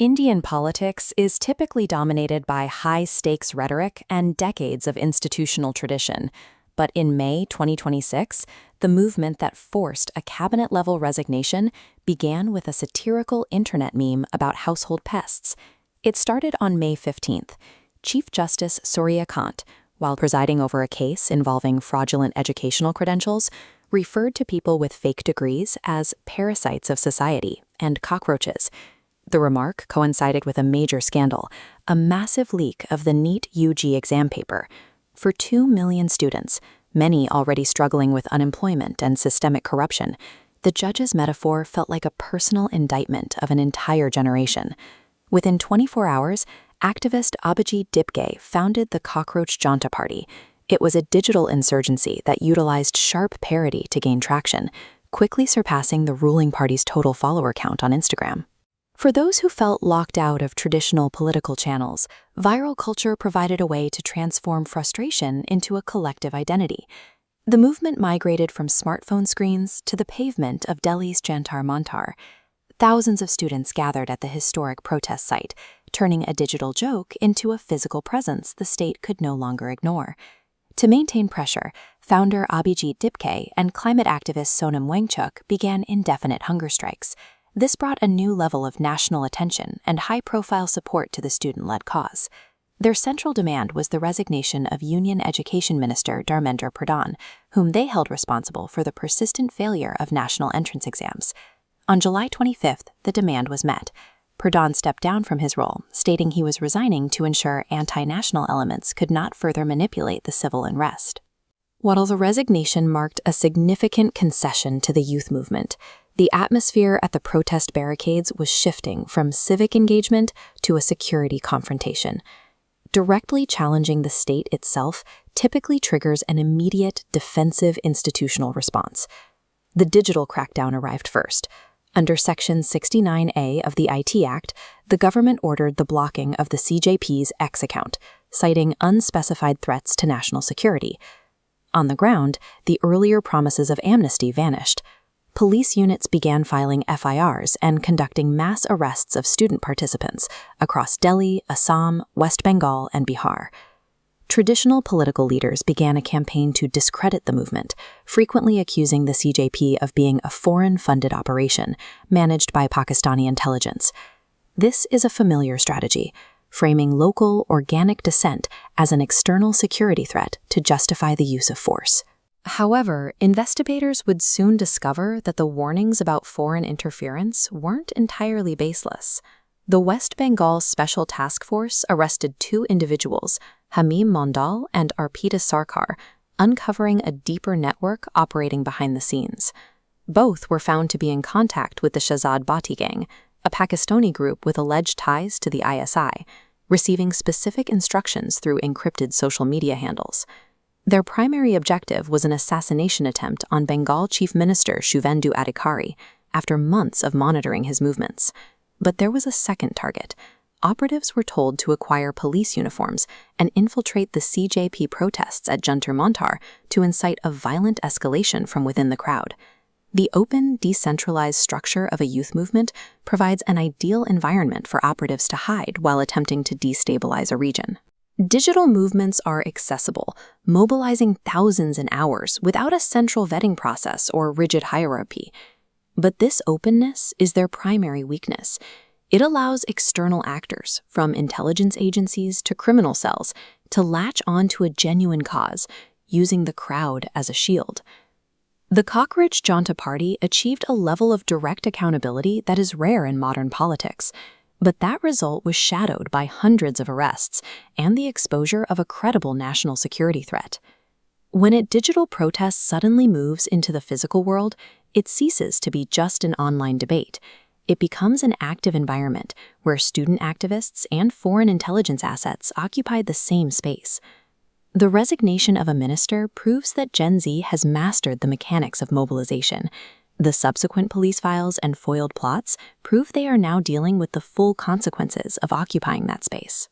Indian politics is typically dominated by high-stakes rhetoric and decades of institutional tradition. But in May 2026, the movement that forced a cabinet-level resignation began with a satirical internet meme about household pests. It started on May 15th. Chief Justice Surya Kant, while presiding over a case involving fraudulent educational credentials, referred to people with fake degrees as parasites of society and cockroaches. The remark coincided with a major scandal, a massive leak of the NEET UG exam paper. For 2 million students, many already struggling with unemployment and systemic corruption, the judge's metaphor felt like a personal indictment of an entire generation. Within 24 hours, activist Abhijit Dipke founded the Cockroach Janta party. It was a digital insurgency that utilized sharp parody to gain traction, quickly surpassing the ruling party's total follower count on Instagram. For those who felt locked out of traditional political channels, viral culture provided a way to transform frustration into a collective identity. The movement migrated from smartphone screens to the pavement of Delhi's Jantar Mantar. Thousands of students gathered at the historic protest site, turning a digital joke into a physical presence the state could no longer ignore. To maintain pressure, founder Abhijit Dipke and climate activist Sonam Wangchuk began indefinite hunger strikes. This brought a new level of national attention and high-profile support to the student-led cause. Their central demand was the resignation of Union Education Minister Dharmendra Pradhan, whom they held responsible for the persistent failure of national entrance exams. On July 25th, the demand was met. Pradhan stepped down from his role, stating he was resigning to ensure anti-national elements could not further manipulate the civil unrest. While the resignation marked a significant concession to the youth movement, the atmosphere at the protest barricades was shifting from civic engagement to a security confrontation. Directly challenging the state itself typically triggers an immediate defensive institutional response. The digital crackdown arrived first. Under Section 69A of the IT Act, the government ordered the blocking of the CJP's X account, citing unspecified threats to national security. On the ground, the earlier promises of amnesty vanished. Police units began filing FIRs and conducting mass arrests of student participants across Delhi, Assam, West Bengal, and Bihar. Traditional political leaders began a campaign to discredit the movement, frequently accusing the CJP of being a foreign-funded operation managed by Pakistani intelligence. This is a familiar strategy, framing local, organic dissent as an external security threat to justify the use of force. However, investigators would soon discover that the warnings about foreign interference weren't entirely baseless. The West Bengal Special Task Force arrested 2 individuals, Hamim Mondal and Arpita Sarkar, uncovering a deeper network operating behind the scenes. Both were found to be in contact with the Shahzad Bhatti gang, a Pakistani group with alleged ties to the ISI, receiving specific instructions through encrypted social media handles. Their primary objective was an assassination attempt on Bengal Chief Minister Shuvendu Adhikari after months of monitoring his movements. But there was a second target. Operatives were told to acquire police uniforms and infiltrate the CJP protests at Jantar Mantar to incite a violent escalation from within the crowd. The open, decentralized structure of a youth movement provides an ideal environment for operatives to hide while attempting to destabilize a region. Digital movements are accessible, mobilizing thousands in hours without a central vetting process or rigid hierarchy. But this openness is their primary weakness. It allows external actors, from intelligence agencies to criminal cells, to latch onto a genuine cause, using the crowd as a shield. The Cockroach Janta party achieved a level of direct accountability that is rare in modern politics. But that result was shadowed by hundreds of arrests and the exposure of a credible national security threat. When a digital protest suddenly moves into the physical world, it ceases to be just an online debate. It becomes an active environment where student activists and foreign intelligence assets occupy the same space. The resignation of a minister proves that Gen Z has mastered the mechanics of mobilization. The subsequent police files and foiled plots prove they are now dealing with the full consequences of occupying that space.